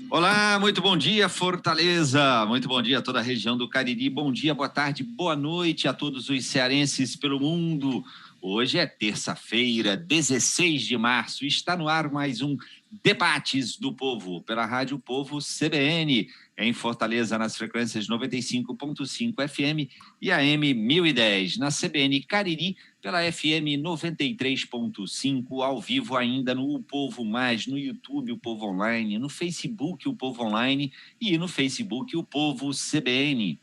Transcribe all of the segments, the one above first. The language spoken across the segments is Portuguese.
Olá, muito bom dia, Fortaleza. Muito bom dia a toda a região do Cariri. Bom dia, boa tarde, boa noite a todos os cearenses pelo mundo. Hoje é terça-feira, 16 de março. Está no ar mais um Debates do Povo, pela Rádio Povo CBN, em Fortaleza, nas frequências 95.5 FM e AM 1010, na CBN Cariri, pela FM 93.5, ao vivo ainda no O Povo Mais, no YouTube O Povo Online, no Facebook O Povo Online e no Facebook O Povo CBN.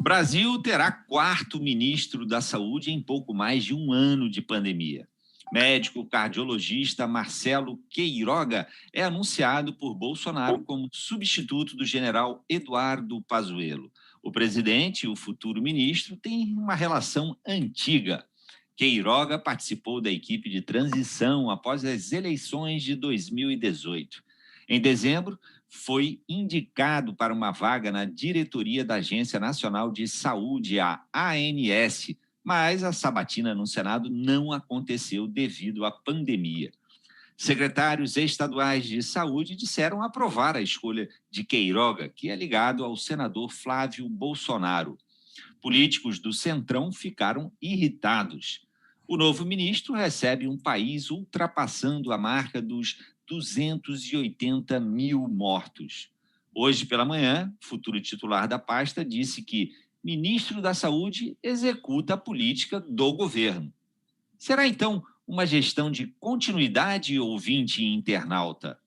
Brasil terá quarto ministro da Saúde em pouco mais de um ano de pandemia. Médico cardiologista Marcelo Queiroga é anunciado por Bolsonaro como substituto do general Eduardo Pazuello. O presidente e o futuro ministro têm uma relação antiga. Queiroga participou da equipe de transição após as eleições de 2018. Em dezembro, foi indicado para uma vaga na diretoria da Agência Nacional de Saúde, a ANS, mas a sabatina no Senado não aconteceu devido à pandemia. Secretários estaduais de saúde disseram aprovar a escolha de Queiroga, que é ligado ao senador Flávio Bolsonaro. Políticos do Centrão ficaram irritados. O novo ministro recebe um país ultrapassando a marca dos 280 mil mortos. Hoje pela manhã, o futuro titular da pasta disse que ministro da Saúde executa a política do governo. Será, então, uma gestão de continuidade, ouvinte e internauta?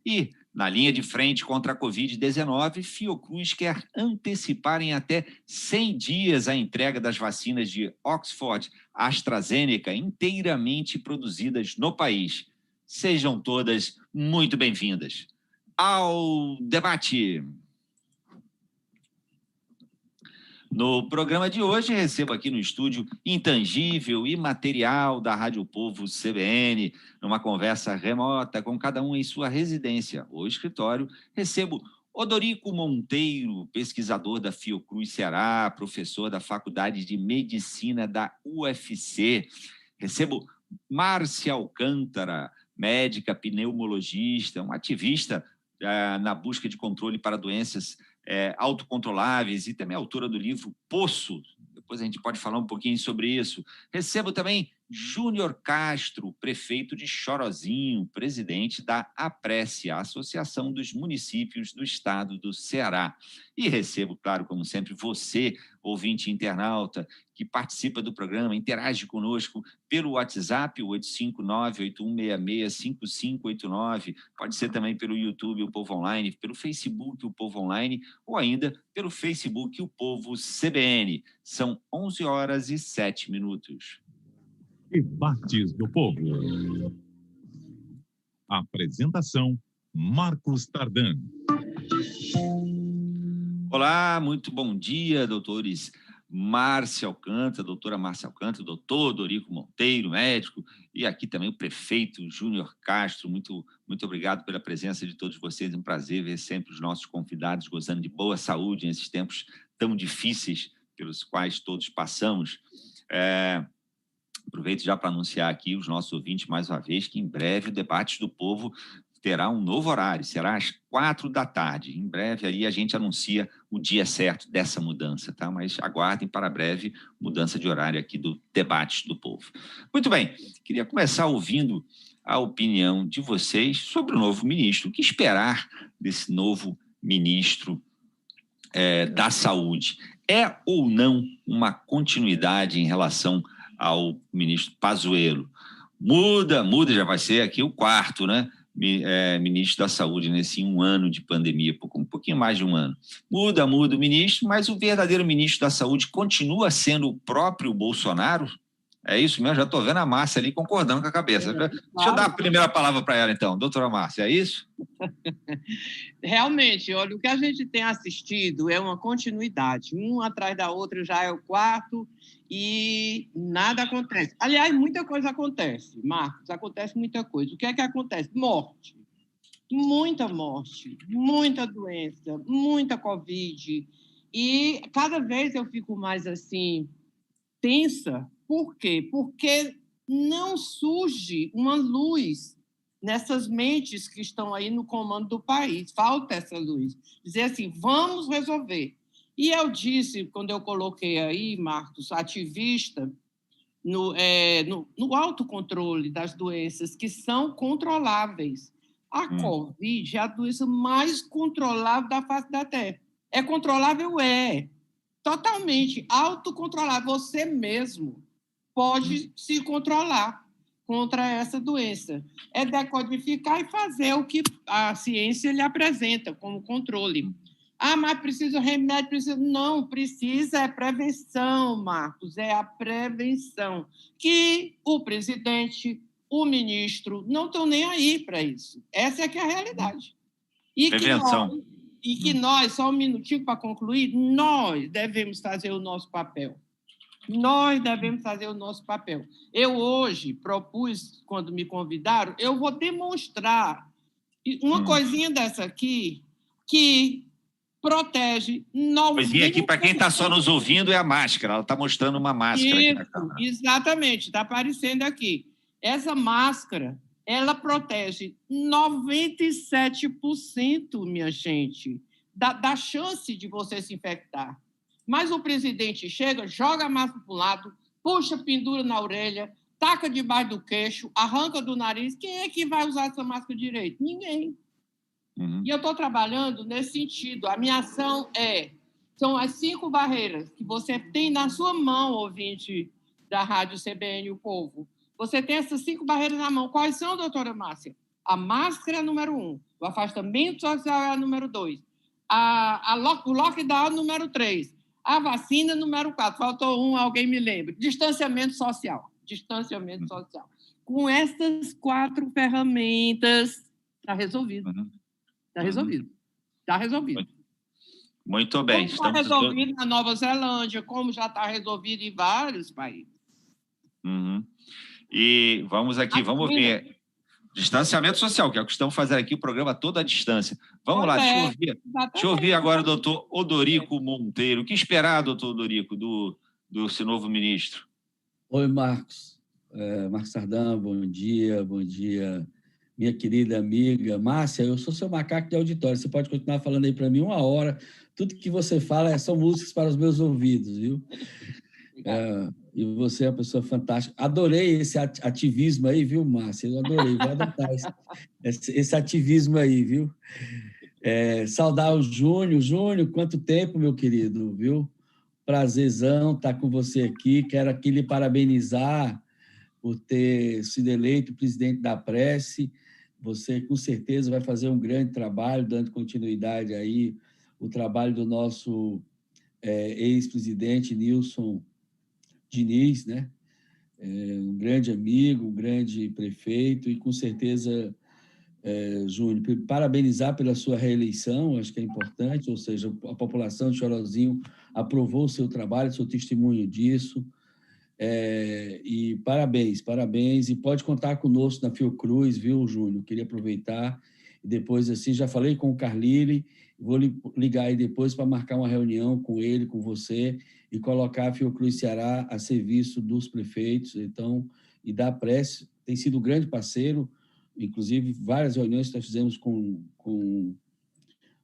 E, na linha de frente contra a Covid-19, Fiocruz quer antecipar em até 100 dias a entrega das vacinas de Oxford AstraZeneca inteiramente produzidas no país. Sejam todas muito bem-vindas ao debate. No programa de hoje, recebo aqui no estúdio intangível e material da Rádio Povo CBN, numa conversa remota com cada um em sua residência ou escritório, recebo Odorico Monteiro, pesquisador da Fiocruz Ceará, professor da Faculdade de Medicina da UFC. Recebo Márcia Alcântara, médica pneumologista, um ativista na busca de controle para doenças autocontroláveis e também autora do livro Poço. Depois a gente pode falar um pouquinho sobre isso. Recebo também Júnior Castro, prefeito de Chorozinho, presidente da APRECE, a Associação dos Municípios do Estado do Ceará. E recebo, claro, como sempre, você, ouvinte internauta, que participa do programa, interage conosco pelo WhatsApp, o 859-8166-5589, pode ser também pelo YouTube, o Povo Online, pelo Facebook, o Povo Online, ou ainda pelo Facebook, o Povo CBN. São 11h07. Debates do Povo. Apresentação, Marcos Tardan. Olá, muito bom dia, doutores Márcia Alcântara, doutora Márcia Alcântara, doutor Odorico Monteiro, médico, e aqui também o prefeito Júnior Castro. Muito obrigado pela presença de todos vocês. É um prazer ver sempre os nossos convidados gozando de boa saúde nesses tempos tão difíceis pelos quais todos passamos. Aproveito já para anunciar aqui os nossos ouvintes mais uma vez que em breve o Debates do Povo terá um novo horário, será às 16h. Em breve aí a gente anuncia o dia certo dessa mudança, tá? Mas aguardem para breve mudança de horário aqui do Debates do Povo. Muito bem, queria começar ouvindo a opinião de vocês sobre o novo ministro. O que esperar desse novo ministro da Saúde? É ou não uma continuidade em relação ao ministro Pazuello? Muda, já vai ser aqui o quarto, né? Ministro da Saúde nesse um ano de pandemia, um pouquinho mais de um ano. Muda o ministro, mas o verdadeiro ministro da Saúde continua sendo o próprio Bolsonaro? É isso mesmo? Já estou vendo a Márcia ali concordando com a cabeça. Claro. Deixa eu dar a primeira palavra para ela, então. Doutora Márcia, é isso? Realmente, olha, o que a gente tem assistido é uma continuidade. Um atrás da outra já é o quarto e nada acontece. Aliás, muita coisa acontece, Marcos, acontece muita coisa. O que é que acontece? Morte. Muita morte, muita doença, muita Covid. E cada vez eu fico mais assim, tensa. Por quê? Porque não surge uma luz nessas mentes que estão aí no comando do país. Falta essa luz. Dizer assim, vamos resolver. E eu disse, quando eu coloquei aí, Marcos, ativista, no autocontrole das doenças que são controláveis. A Covid é a doença mais controlável da face da Terra. É controlável? É. Totalmente autocontrolável. Você mesmo pode se controlar contra essa doença. É decodificar e fazer o que a ciência lhe apresenta como controle. Ah, mas precisa remédio, precisa... Não, precisa é prevenção, Marcos, é a prevenção. Que o presidente, o ministro, não estão nem aí para isso. Essa é que é a realidade. Prevenção. E que nós, só um minutinho para concluir, nós devemos fazer o nosso papel. Nós devemos fazer o nosso papel. Eu hoje propus, quando me convidaram, eu vou demonstrar uma coisinha dessa aqui que protege 90%. Coisinha aqui, para quem está só nos ouvindo, é a máscara. Ela está mostrando uma máscara aqui na câmera. Exatamente, está aparecendo aqui. Essa máscara, ela protege 97%, minha gente, da chance de você se infectar. Mas o presidente chega, joga a máscara para um lado, puxa, pendura na orelha, taca debaixo do queixo, arranca do nariz. Quem é que vai usar essa máscara direito? Ninguém. E eu estou trabalhando nesse sentido. A minha ação são as 5 barreiras que você tem na sua mão, ouvinte da Rádio CBN O Povo. Você tem essas 5 barreiras na mão. Quais são, doutora Márcia? A máscara é a número 1, o afastamento social é a número 2, o lockdown é o número 3, a vacina é o número 4, faltou um, alguém me lembra. Distanciamento social. Distanciamento social. Com essas 4 ferramentas, está resolvido. Está resolvido. Está resolvido. Muito bem. Como está resolvido na Nova Zelândia, como já está resolvido em vários países. E vamos aqui, vamos ver. Distanciamento social, que é o que estamos fazendo aqui, o programa todo à distância. Vamos lá, deixa eu ouvir agora o doutor Odorico Monteiro. O que esperar, doutor Odorico, do seu novo ministro? Oi, Marcos. Marcos Sardan, bom dia, minha querida amiga. Márcia, eu sou seu macaco de auditório, você pode continuar falando aí para mim 1 hora, tudo que você fala são músicas para os meus ouvidos, viu? E você é uma pessoa fantástica. Adorei esse ativismo aí, viu, Márcia? Eu adorei, vou adotar esse ativismo aí, viu? Saudar o Júnior. Júnior, quanto tempo, meu querido, viu? Prazerzão estar com você aqui. Quero aqui lhe parabenizar por ter sido eleito presidente da Prece. Você, com certeza, vai fazer um grande trabalho, dando continuidade aí o trabalho do nosso ex-presidente Nilson Diniz, né? Um grande amigo, um grande prefeito, e com certeza, Júnior, parabenizar pela sua reeleição, acho que é importante, ou seja, a população de Chorozinho aprovou o seu trabalho, seu testemunho disso, e parabéns, e pode contar conosco na Fiocruz, viu, Júnior? Queria aproveitar, e depois, assim, já falei com o Carlile, vou ligar aí depois para marcar uma reunião com ele, com você, e colocar a Fiocruz Ceará a serviço dos prefeitos, então, e da Prece, tem sido um grande parceiro, inclusive várias reuniões que nós fizemos com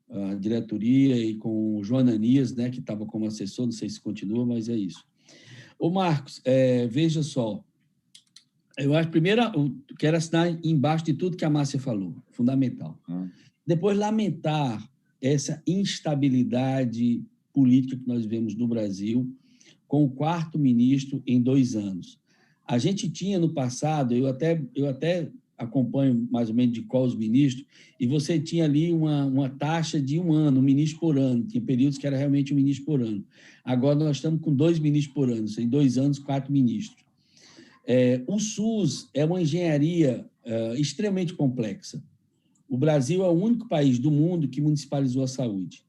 a diretoria e com o João Ananias, né, que estava como assessor, não sei se continua, mas é isso. Ô, Marcos, veja só, eu acho, primeiro, quero assinar embaixo de tudo que a Márcia falou, fundamental. Depois, lamentar essa instabilidade política que nós vivemos no Brasil, com o 4º ministro em 2 anos. A gente tinha no passado, eu até acompanho mais ou menos de qual os ministros, e você tinha ali uma taxa de 1 ano, um ministro por ano, tinha períodos que era realmente um ministro por ano. Agora nós estamos com 2 ministros por ano, em 2 anos, 4 ministros. O SUS é uma engenharia extremamente complexa. O Brasil é o único país do mundo que municipalizou a saúde.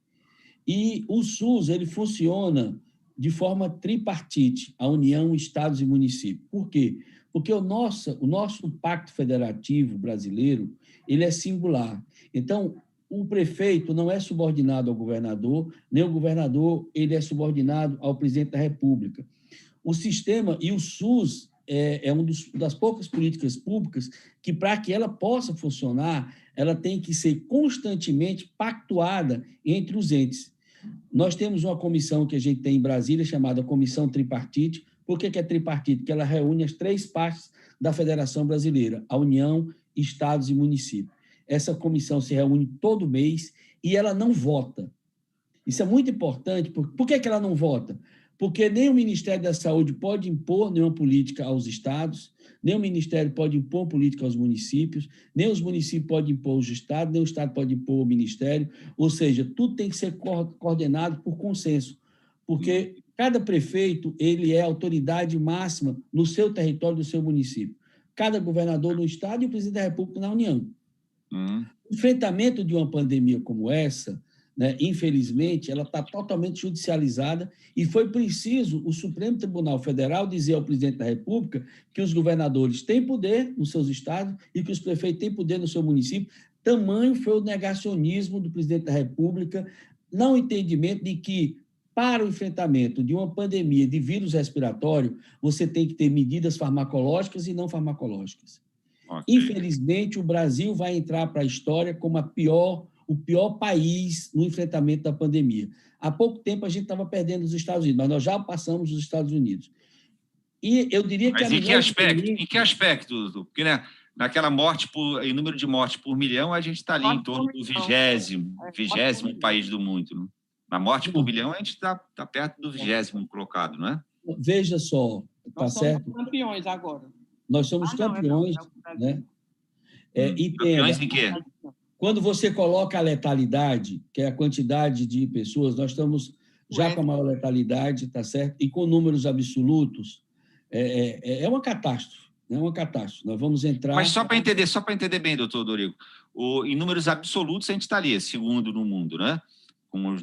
E o SUS, ele funciona de forma tripartite, a União, Estados e municípios. Por quê? Porque o nosso pacto federativo brasileiro, ele é singular. Então, o prefeito não é subordinado ao governador, nem o governador ele é subordinado ao presidente da República. O sistema e o SUS é uma das poucas políticas públicas que, para que ela possa funcionar, ela tem que ser constantemente pactuada entre os entes. Nós temos uma comissão que a gente tem em Brasília, chamada Comissão Tripartite. Por que é tripartite? Porque ela reúne as 3 partes da Federação Brasileira, a União, Estados e Municípios. Essa comissão se reúne todo mês e ela não vota. Isso é muito importante. Por que ela não vota? Porque nem o Ministério da Saúde pode impor nenhuma política aos estados, nem o Ministério pode impor política aos municípios, nem os municípios podem impor aos estados, nem o estado pode impor ao Ministério. Ou seja, tudo tem que ser coordenado por consenso, porque cada prefeito ele é autoridade máxima no seu território, do seu município. Cada governador no estado e o presidente da República na União. O enfrentamento de uma pandemia como essa, né, infelizmente, ela está totalmente judicializada e foi preciso o Supremo Tribunal Federal dizer ao presidente da República que os governadores têm poder nos seus estados e que os prefeitos têm poder no seu município. Tamanho foi o negacionismo do presidente da República, não entendimento de que, para o enfrentamento de uma pandemia de vírus respiratório, você tem que ter medidas farmacológicas e não farmacológicas. Okay. Infelizmente, o Brasil vai entrar para a história como o pior país no enfrentamento da pandemia. Há pouco tempo a gente estava perdendo os Estados Unidos, mas nós já passamos os Estados Unidos. E eu diria que... Mas em que aspecto? Porque, né, naquela em número de mortes por milhão, a gente está ali em torno do 20º país do mundo. Né? Na morte por milhão, a gente está perto do 20º colocado, não é? Veja só, tá certo? Nós somos campeões agora. Nós somos campeões, né? Campeões em quê? Quando você coloca a letalidade, que é a quantidade de pessoas, nós estamos já com a maior letalidade, tá certo? E com números absolutos, é uma catástrofe, é uma catástrofe. Nós vamos entrar... Mas só para entender bem, doutor Dorigo, em números absolutos a gente está ali, segundo no mundo, né? Com uns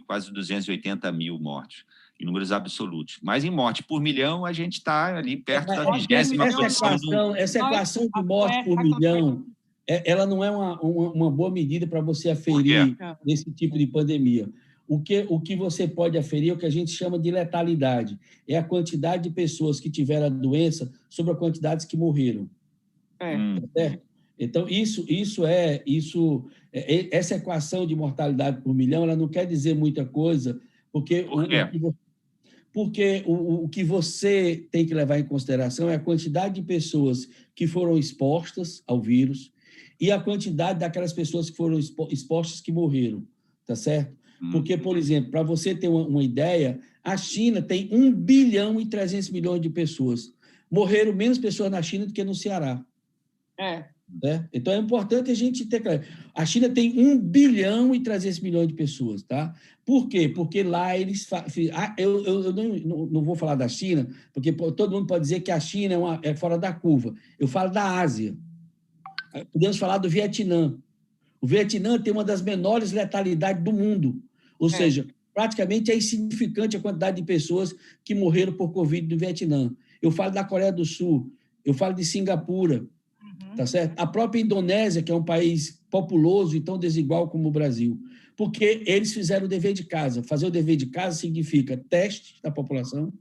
quase 280 mil mortos, em números absolutos. Mas em morte por milhão, a gente está ali perto da 20ª posição. Essa equação de morte por milhão, ela não é uma boa medida para você aferir esse tipo de pandemia. O que você pode aferir é o que a gente chama de letalidade. É a quantidade de pessoas que tiveram a doença sobre a quantidade que morreram. Certo? Então, essa equação de mortalidade por milhão, ela não quer dizer muita coisa, porque o que você tem que levar em consideração é a quantidade de pessoas que foram expostas ao vírus e a quantidade daquelas pessoas que foram expostas que morreram, tá certo? Porque, por exemplo, para você ter uma ideia, a China tem 1 bilhão e 300 milhões de pessoas. Morreram menos pessoas na China do que no Ceará. Né? Então, é importante a gente ter claro. A China tem 1 bilhão e 300 milhões de pessoas, tá? Por quê? Porque lá eles... Eu não vou falar da China, porque todo mundo pode dizer que a China é fora da curva. Eu falo da Ásia. Podemos falar do Vietnã. O Vietnã tem uma das menores letalidades do mundo. Ou seja, praticamente é insignificante a quantidade de pessoas que morreram por Covid no Vietnã. Eu falo da Coreia do Sul, eu falo de Singapura, tá certo? A própria Indonésia, que é um país populoso e tão desigual como o Brasil, porque eles fizeram o dever de casa. Fazer o dever de casa significa teste da população,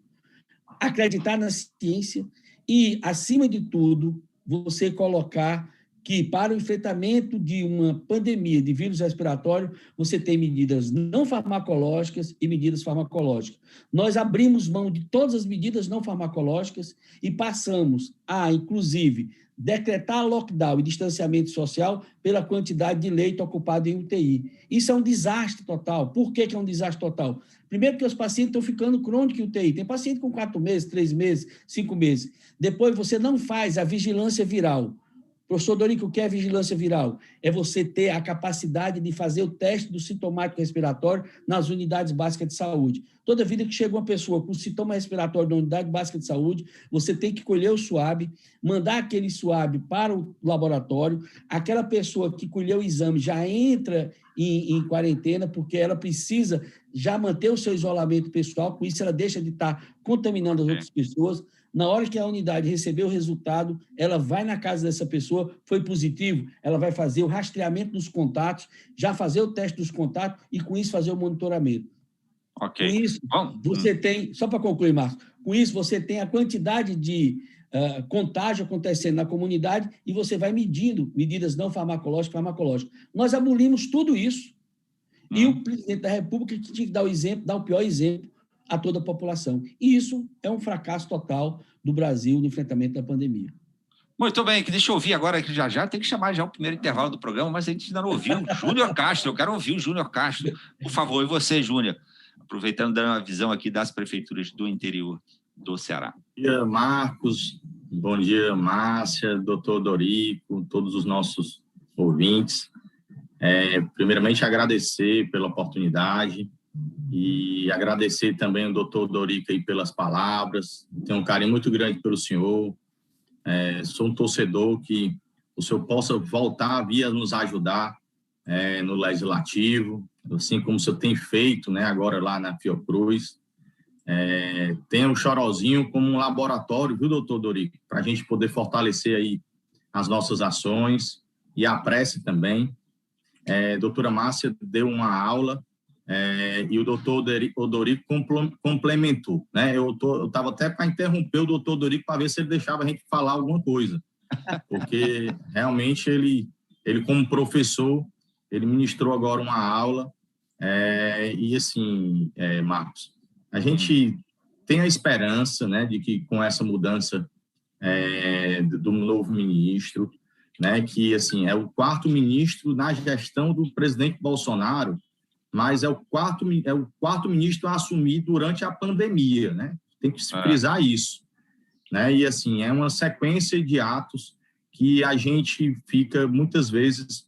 acreditar na ciência e, acima de tudo, você colocar que, para o enfrentamento de uma pandemia de vírus respiratório, você tem medidas não farmacológicas e medidas farmacológicas. Nós abrimos mão de todas as medidas não farmacológicas e passamos a, inclusive, decretar lockdown e distanciamento social pela quantidade de leito ocupado em UTI. Isso é um desastre total. Por que é um desastre total? Primeiro, porque os pacientes estão ficando crônicos em UTI. Tem paciente com 4 meses, 3 meses, 5 meses. Depois, você não faz a vigilância viral. Professor Dorico, o que é vigilância viral? É você ter a capacidade de fazer o teste do sintomático respiratório nas unidades básicas de saúde. Toda vida que chega uma pessoa com sintoma respiratório na unidade básica de saúde, você tem que colher o suave, mandar aquele suave para o laboratório. Aquela pessoa que colheu o exame já entra em quarentena, porque ela precisa já manter o seu isolamento pessoal, com isso ela deixa de estar contaminando as outras pessoas. Na hora que a unidade receber o resultado, ela vai na casa dessa pessoa, foi positivo, ela vai fazer o rastreamento dos contatos, já fazer o teste dos contatos e, com isso, fazer o monitoramento. Ok. Com isso, você tem, só para concluir, Marcos, com isso você tem a quantidade de contágio acontecendo na comunidade e você vai medindo medidas não farmacológicas, farmacológicas. Nós abolimos tudo isso e o presidente da República que tinha que dar o exemplo, dar o pior exemplo a toda a população. E isso é um fracasso total do Brasil no enfrentamento da pandemia. Muito bem, que deixa eu ouvir agora, que já tem que chamar já o primeiro intervalo do programa, mas a gente ainda não ouviu. Júnior Castro, eu quero ouvir o Júnior Castro. Por favor, e você, Júnior? Aproveitando, dando uma visão aqui das prefeituras do interior do Ceará. Bom dia, Marcos. Bom dia, Márcia, doutor Dorico, todos os nossos ouvintes. Primeiramente, agradecer pela oportunidade e agradecer também ao doutor Dorico aí pelas palavras. Tenho um carinho muito grande pelo senhor. Sou um torcedor que o senhor possa voltar a vir a nos ajudar no Legislativo, assim como o senhor tem feito, né, agora lá na Fiocruz. Tem o Chorozinho como um laboratório, viu, doutor Dorico, para a gente poder fortalecer aí as nossas ações e a prece também. Doutora Márcia deu uma aula e o doutor Dorico complementou, né? Eu estava até para interromper o doutor Dorico para ver se ele deixava a gente falar alguma coisa, porque realmente ele como professor, ele ministrou agora uma aula e assim, Marcos, a gente tem a esperança, né, de que com essa mudança do novo ministro, né, que assim é o quarto ministro na gestão do presidente Bolsonaro, mas é o quarto ministro a assumir durante a pandemia, né? Tem que se frisar isso, né? E assim é uma sequência de atos que a gente fica muitas vezes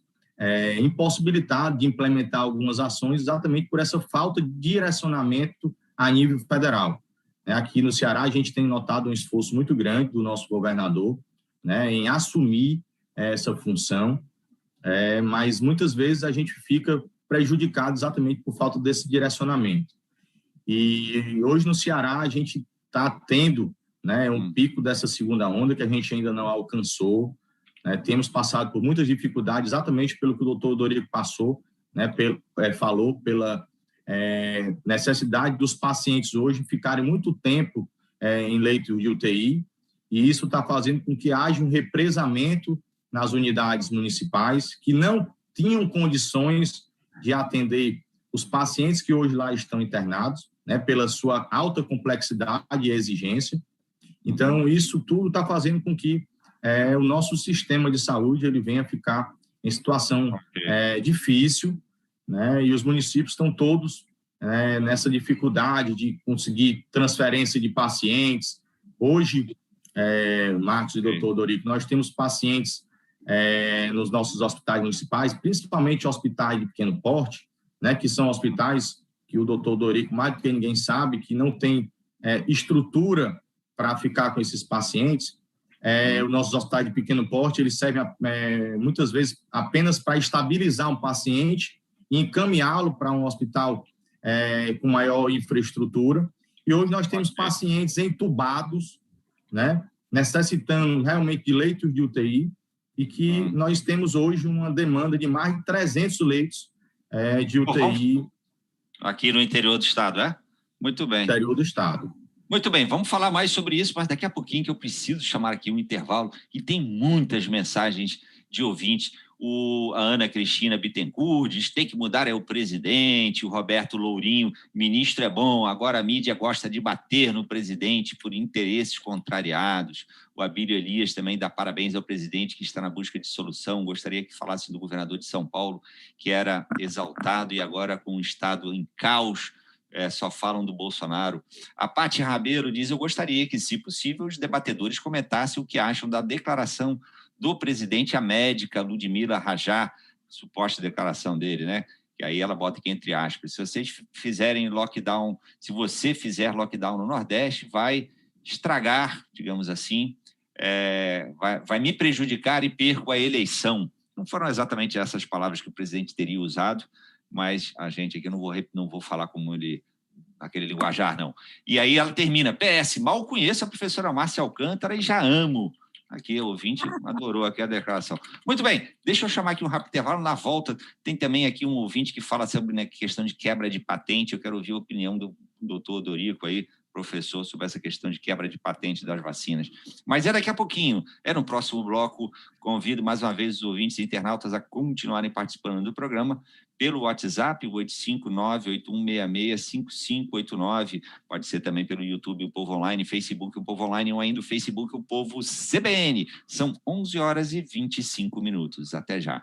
impossibilitado de implementar algumas ações exatamente por essa falta de direcionamento a nível federal. Aqui no Ceará a gente tem notado um esforço muito grande do nosso governador, né, em assumir essa função, mas muitas vezes a gente fica prejudicado exatamente por falta desse direcionamento. E hoje no Ceará a gente está tendo, né, um pico dessa segunda onda que a gente ainda não alcançou. Temos passado por muitas dificuldades, exatamente pelo que o doutor Dorico passou, né, falou, pela necessidade dos pacientes hoje ficarem muito tempo em leitos de UTI, e isso está fazendo com que haja um represamento nas unidades municipais que não tinham condições de atender os pacientes que hoje lá estão internados, né, pela sua alta complexidade e exigência. Então, isso tudo está fazendo com que o nosso sistema de saúde ele venha a ficar em situação difícil, né, e os municípios estão todos nessa dificuldade de conseguir transferência de pacientes. Hoje, Marcos e doutor Dorico, nós temos pacientes nos nossos hospitais municipais, principalmente hospitais de pequeno porte, né, que são hospitais que o doutor Dorico, mais do que ninguém sabe, que não tem estrutura para ficar com esses pacientes. Os nossos hospitais de pequeno porte, eles servem muitas vezes apenas para estabilizar um paciente e encaminhá-lo para um hospital com maior infraestrutura. E hoje nós temos pacientes entubados, né, necessitando realmente de leitos de UTI, e que nós temos hoje uma demanda de mais de 300 leitos de UTI. Aqui no interior do estado, Muito bem. Interior do estado. Muito bem, vamos falar mais sobre isso, mas daqui a pouquinho que eu preciso chamar aqui um intervalo, e tem muitas mensagens de ouvintes. A Ana Cristina Bittencourt diz: tem que mudar o presidente. O Roberto Lourinho: ministro é bom, agora a mídia gosta de bater no presidente por interesses contrariados. O Abílio Elias também dá parabéns ao presidente que está na busca de solução. Gostaria que falasse do governador de São Paulo, que era exaltado e agora com o estado em caos, só falam do Bolsonaro. A Paty Rabeiro diz: eu gostaria que, se possível, os debatedores comentassem o que acham da declaração do presidente à médica Ludmila Rajá, suposta declaração dele, né? Que aí ela bota aqui entre aspas: se vocês fizerem lockdown, se você fizer lockdown no Nordeste, vai estragar, digamos assim, vai me prejudicar e perco a eleição. Não foram exatamente essas palavras que o presidente teria usado, mas a gente aqui não vou falar como ele, aquele linguajar, não. E aí ela termina: PS, mal conheço a professora Márcia Alcântara e já amo Aqui, o ouvinte adorou aqui a declaração. Muito bem, deixa eu chamar aqui um rápido intervalo. Na volta, tem também aqui um ouvinte que fala sobre, né, questão de quebra de patente. Eu quero ouvir a opinião do doutor Dorico aí, professor, sobre essa questão de quebra de patente das vacinas. Mas é daqui a pouquinho, é no próximo bloco. Convido mais uma vez os ouvintes e internautas a continuarem participando do programa pelo WhatsApp, o 859-8166-5589. Pode ser também pelo YouTube, o Povo Online, Facebook, o Povo Online, ou ainda o Facebook, o Povo CBN. São 11h25. Até já.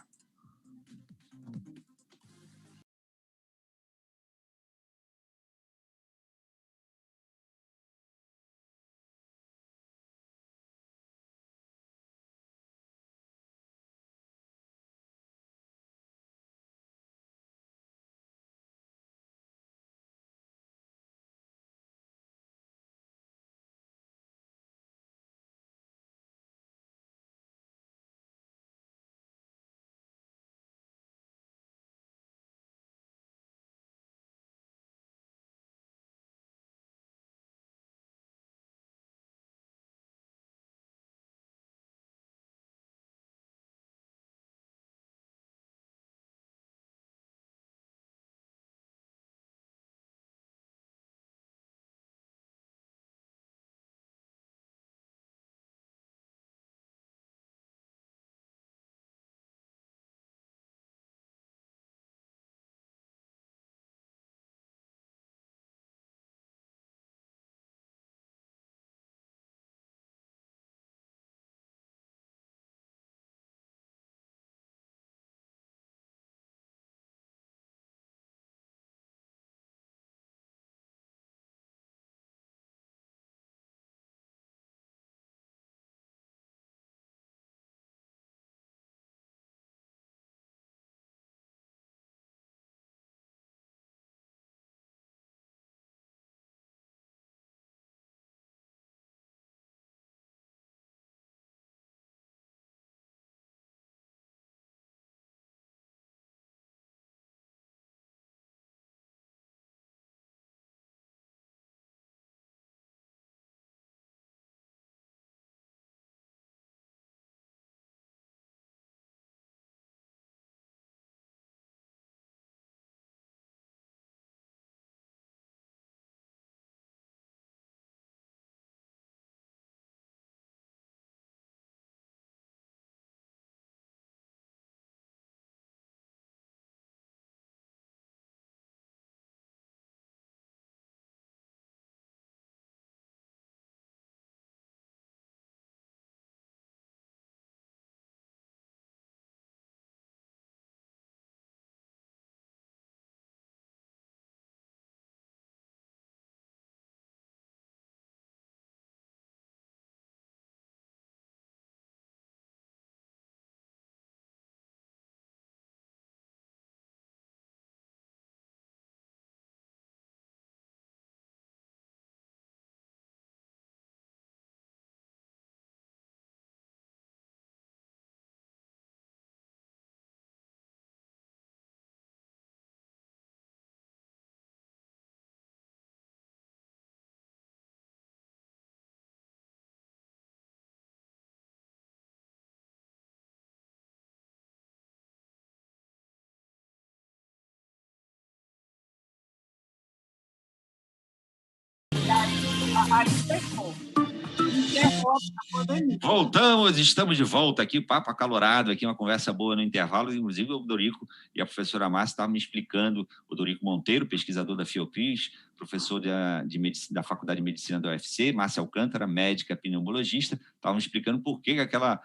Voltamos, estamos de volta aqui, papo acalorado aqui, uma conversa boa no intervalo. Inclusive o Dorico e a professora Márcia estavam me explicando, o Dorico Monteiro, pesquisador da Fiocruz, professor de medicina, da Faculdade de Medicina da UFC, Márcia Alcântara, médica pneumologista, estavam me explicando por que aquela,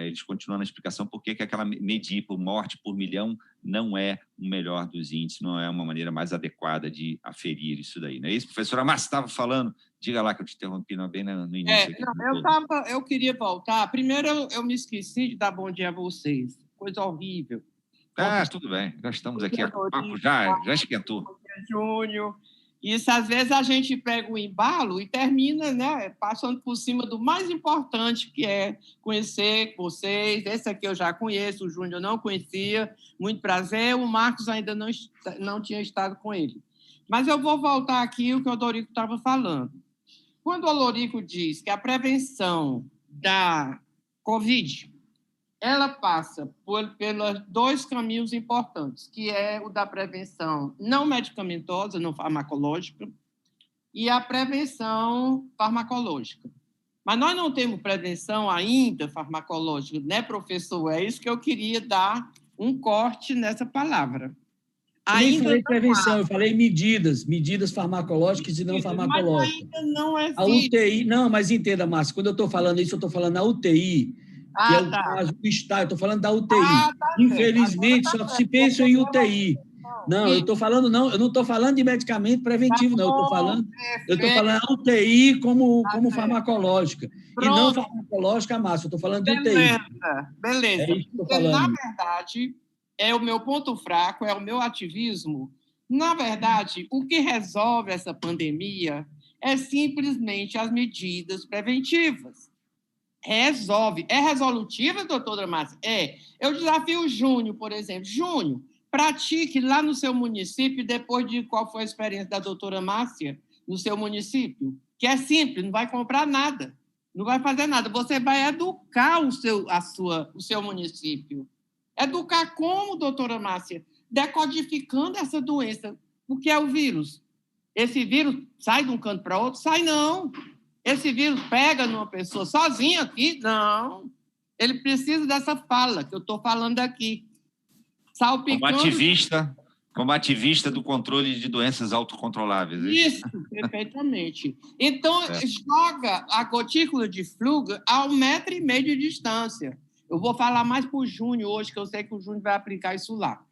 eles continuam a explicação, por que aquela medir por morte por milhão não é o melhor dos índices, não é uma maneira mais adequada de aferir isso daí. Não é isso, professora Márcia estava falando? Diga lá que eu te interrompi bem no início. Eu queria voltar. Primeiro, eu me esqueci de dar bom dia a vocês. Coisa horrível. Tudo bem. Já estamos aqui. O papo já esquentou. Júnior. Isso, às vezes, a gente pega o embalo e termina, né, passando por cima do mais importante, que é conhecer vocês. Esse aqui eu já conheço, o Júnior não conhecia. Muito prazer. O Marcos ainda não tinha estado com ele. Mas eu vou voltar aqui o que o Dorico estava falando. Quando o Dorico diz que a prevenção da Covid, ela passa pelos 2 caminhos importantes, que é o da prevenção não medicamentosa, não farmacológica, e a prevenção farmacológica. Mas nós não temos prevenção ainda farmacológica, né, professor? É isso que eu queria dar um corte nessa palavra. Eu nem falei prevenção, eu falei medidas farmacológicas e não farmacológicas. Mas ainda não existe. A UTI, não, mas entenda, Márcia, quando eu estou falando isso, eu estou falando na UTI, que é o caso do Estado, eu estou falando da UTI. Infelizmente, só se pensa em UTI. Não, eu não estou falando de medicamento preventivo, não. Eu estou falando da UTI como farmacológica. E não farmacológica, Márcia, eu estou falando de UTI. Beleza. É isso que eu estou falando. Na verdade, é o meu ponto fraco, é o meu ativismo. Na verdade, o que resolve essa pandemia é simplesmente as medidas preventivas. Resolve. É resolutiva, doutora Márcia? É. Eu desafio o Júnior, por exemplo. Júnior, pratique lá no seu município, depois de qual foi a experiência da doutora Márcia no seu município, que é simples, não vai comprar nada, não vai fazer nada. Você vai educar o seu município. Educar como, doutora Márcia? Decodificando essa doença. O que é o vírus? Esse vírus sai de um canto para outro? Sai não. Esse vírus pega numa pessoa sozinha aqui? Não. Ele precisa dessa fala que eu estou falando aqui. Salpicando... Como ativista do controle de doenças autocontroláveis. Isso, perfeitamente. Então, joga a gotícula de flúor a 1,5 metro de distância. Eu vou falar mais para o Júnior hoje, que eu sei que o Júnior vai aplicar isso lá.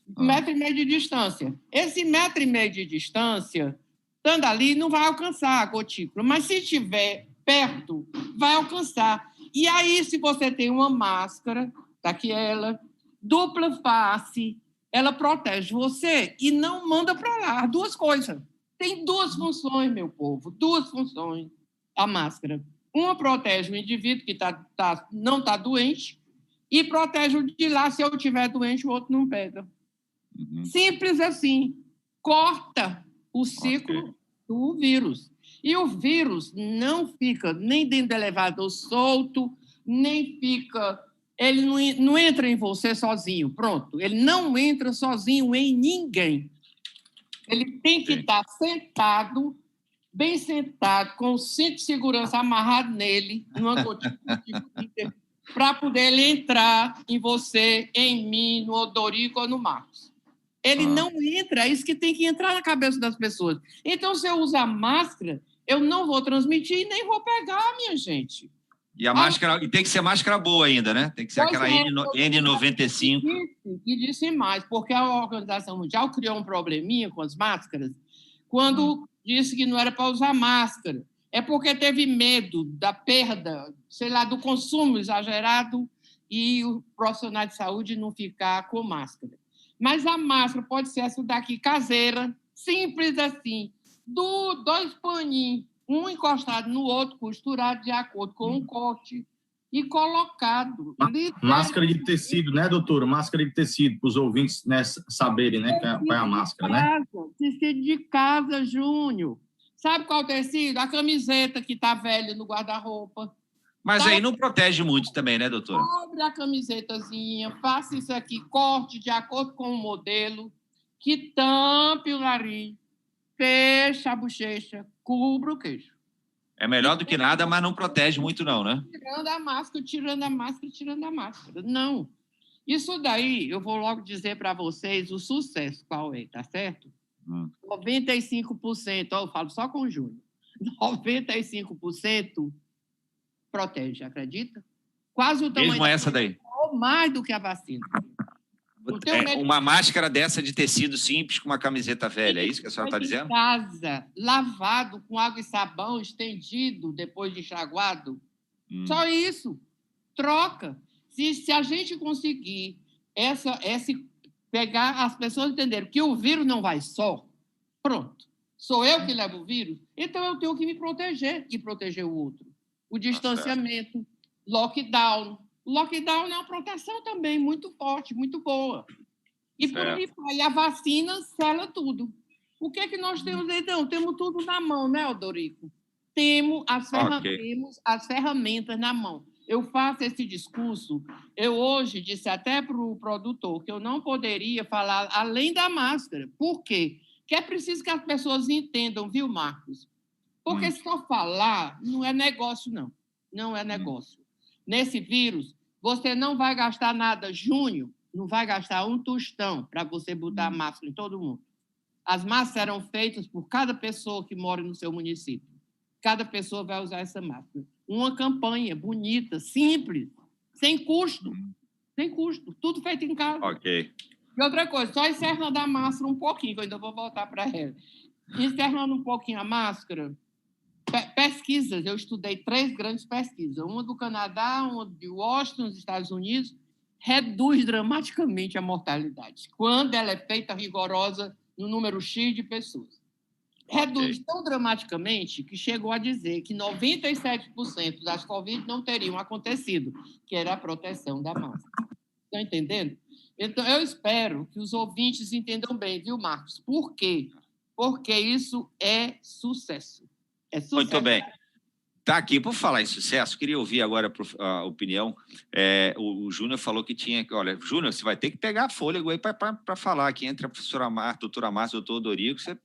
1,5 metro de distância. Esse 1,5 metro de distância, estando ali, não vai alcançar a gotícula, mas se estiver perto, vai alcançar. E aí, se você tem uma máscara, daqui ela, dupla face, ela protege você e não manda para lá. 2 coisas. Tem 2 funções, meu povo, 2 funções a máscara. Uma protege o indivíduo que não está doente e protege o de lá. Se eu estiver doente, o outro não pega. Simples assim. Corta o ciclo do vírus. E o vírus não fica nem dentro do elevador solto, nem fica... Ele não entra em você sozinho, pronto. Ele não entra sozinho em ninguém. Ele tem que estar sentado, bem sentado, com o cinto de segurança amarrado nele, numa gotinha para poder ele entrar em você, em mim, no Odorico ou no Marcos. Ele não entra, é isso que tem que entrar na cabeça das pessoas. Então, se eu usar máscara, eu não vou transmitir e nem vou pegar, minha gente. E a máscara, e tem que ser máscara boa ainda, né? Tem que ser aquela N95. E disse mais, porque a Organização Mundial criou um probleminha com as máscaras quando disse que não era para usar máscara. É porque teve medo da perda, sei lá, do consumo exagerado e o profissional de saúde não ficar com máscara. Mas a máscara pode ser essa daqui, caseira, simples assim, 2 paninhos, um encostado no outro, costurado de acordo com um corte e colocado. Máscara de tecido, né, doutora? Máscara de tecido, para os ouvintes, né, saberem, né, qual é a máscara, né? Tecido de casa, Júnior. Sabe qual tecido? A camiseta que está velha no guarda-roupa. Mas aí não protege muito também, né, doutora? Abre a camisetazinha, faça isso aqui, corte de acordo com o modelo, que tampe o nariz, fecha a bochecha, cubra o queixo. É melhor do que nada, mas não protege muito não, né? Tirando a máscara. Não. Isso daí, eu vou logo dizer para vocês o sucesso qual é, tá certo? 95%, eu falo só com o Júnior, 95% protege, acredita? Quase o tamanho... Mesmo essa daí? Ou mais do que a vacina. Uma máscara dessa de tecido simples com uma camiseta velha, é isso que a senhora está dizendo? Em casa, lavado com água e sabão, estendido depois de enxaguado. Só isso. Troca. Se a gente conseguir pegar as pessoas entenderem que o vírus não vai só, pronto. Sou eu que levo o vírus, então eu tenho que me proteger e proteger o outro. O distanciamento, lockdown. O lockdown é uma proteção também muito forte, muito boa. E por aí vai. A vacina sela tudo. O que é que nós temos, então? Temos tudo na mão, né, Odorico? Temos as ferramentas na mão. eu faço esse discurso. Eu hoje disse até para o produtor que eu não poderia falar além da máscara. Por quê? Porque é preciso que as pessoas entendam, viu, Marcos? Porque só falar não é negócio, não. Não é negócio. Nesse vírus, você não vai gastar nada. Junho, não vai gastar um tostão para você botar máscara em todo mundo. As máscaras serão feitas por cada pessoa que mora no seu município. Cada pessoa vai usar essa máscara. Uma campanha bonita, simples, sem custo. Sem custo. Tudo feito em casa. Ok. E outra coisa, só encerrando a máscara um pouquinho, que eu ainda vou voltar para ela. Encerrando um pouquinho a máscara, pesquisas, eu estudei 3 grandes pesquisas. Uma do Canadá, uma de Washington, nos Estados Unidos, reduz dramaticamente a mortalidade, quando ela é feita rigorosa no número X de pessoas. Reduz tão dramaticamente que chegou a dizer que 97% das Covid não teriam acontecido, que era a proteção da máscara. Estão entendendo? Então, eu espero que os ouvintes entendam bem, viu, Marcos? Por quê? Porque isso é sucesso. É sucesso. Muito bem. Está aqui, por falar em sucesso, queria ouvir agora a opinião. O Júnior falou que tinha... Olha, Júnior, você vai ter que pegar fôlego aí para falar aqui entre a professora Marta, a doutora Márcia e o doutor Dorico. Você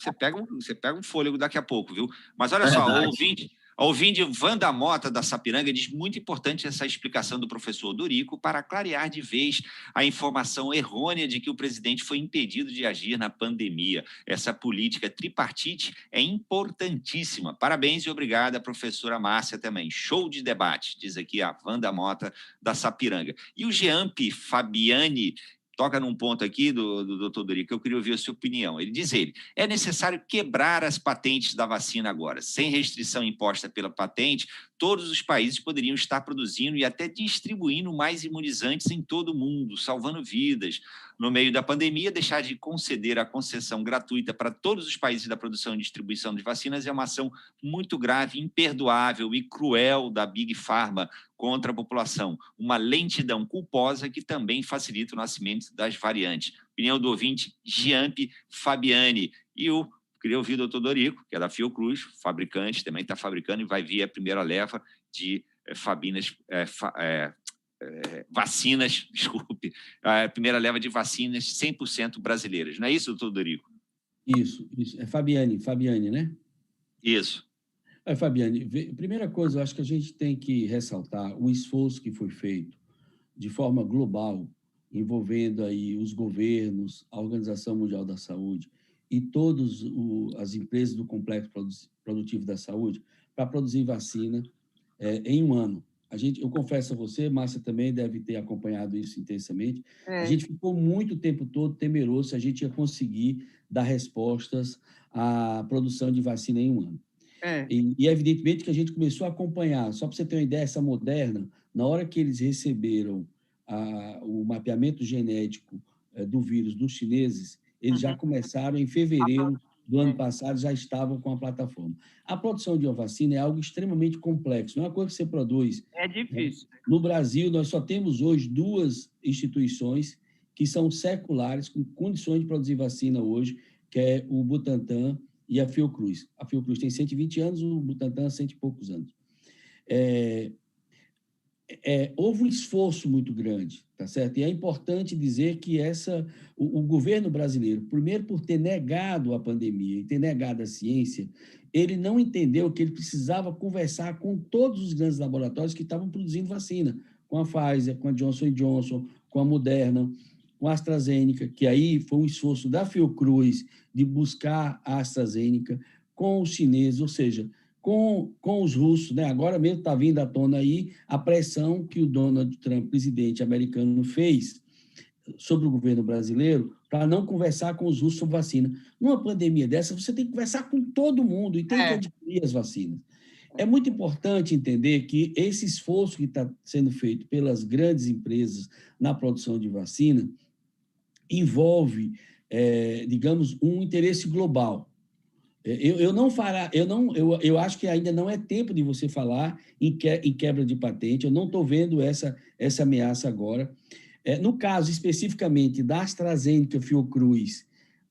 pega um fôlego daqui a pouco, viu? Mas olha só, o ouvinte Wanda Mota, da Sapiranga, diz muito importante essa explicação do professor Dorico para clarear de vez a informação errônea de que o presidente foi impedido de agir na pandemia. Essa política tripartite é importantíssima. Parabéns e obrigada, professora Márcia, também. Show de debate, diz aqui a Wanda Mota, da Sapiranga. E o Jeampi Fabiani toca num ponto aqui do doutor Dorico, eu queria ouvir a sua opinião. Ele diz, é necessário quebrar as patentes da vacina agora. Sem restrição imposta pela patente, todos os países poderiam estar produzindo e até distribuindo mais imunizantes em todo o mundo, salvando vidas. No meio da pandemia, deixar de conceder a concessão gratuita para todos os países da produção e distribuição de vacinas é uma ação muito grave, imperdoável e cruel da Big Pharma contra a população. Uma lentidão culposa que também facilita o nascimento das variantes. Opinião do ouvinte Giampi Fabiani. E eu queria ouvir o doutor Dorico, que é da Fiocruz, fabricante, também está fabricando e vai vir a primeira leva de vacinas, desculpe, a primeira leva de vacinas 100% brasileiras. Não é isso, doutor Dorico? Isso. É Fabiane, né? Isso. Fabiane, primeira coisa, eu acho que a gente tem que ressaltar o esforço que foi feito de forma global, envolvendo aí os governos, a Organização Mundial da Saúde e todas as empresas do complexo produtivo da saúde para produzir vacina em um ano. Eu confesso a você, Márcia também deve ter acompanhado isso intensamente, a gente ficou muito tempo todo temeroso se a gente ia conseguir dar respostas à produção de vacina em um ano. E evidentemente que a gente começou a acompanhar, só para você ter uma ideia, essa Moderna, na hora que eles receberam o mapeamento genético do vírus dos chineses, eles já começaram em fevereiro do ano passado, já estavam com a plataforma. A produção de uma vacina é algo extremamente complexo, não é uma coisa que você produz. É difícil. No Brasil, nós só temos hoje 2 instituições que são seculares, com condições de produzir vacina hoje, que é o Butantan e a Fiocruz. A Fiocruz tem 120 anos, o Butantan 100 e poucos anos. Houve um esforço muito grande, tá certo? E é importante dizer que o governo brasileiro, primeiro por ter negado a pandemia e ter negado a ciência, ele não entendeu que ele precisava conversar com todos os grandes laboratórios que estavam produzindo vacina, com a Pfizer, com a Johnson & Johnson, com a Moderna, com a AstraZeneca, que aí foi um esforço da Fiocruz de buscar a AstraZeneca, com os chineses, ou seja, com os russos, né? Agora mesmo está vindo à tona aí a pressão que o Donald Trump, presidente americano, fez sobre o governo brasileiro para não conversar com os russos sobre vacina. Numa pandemia dessa, você tem que conversar com todo mundo e tem que adquirir as vacinas. É muito importante entender que esse esforço que está sendo feito pelas grandes empresas na produção de vacina envolve, digamos, um interesse global. Eu acho que ainda não é tempo de você falar em quebra de patente, eu não estou vendo essa ameaça agora. No caso, especificamente, da AstraZeneca Fiocruz,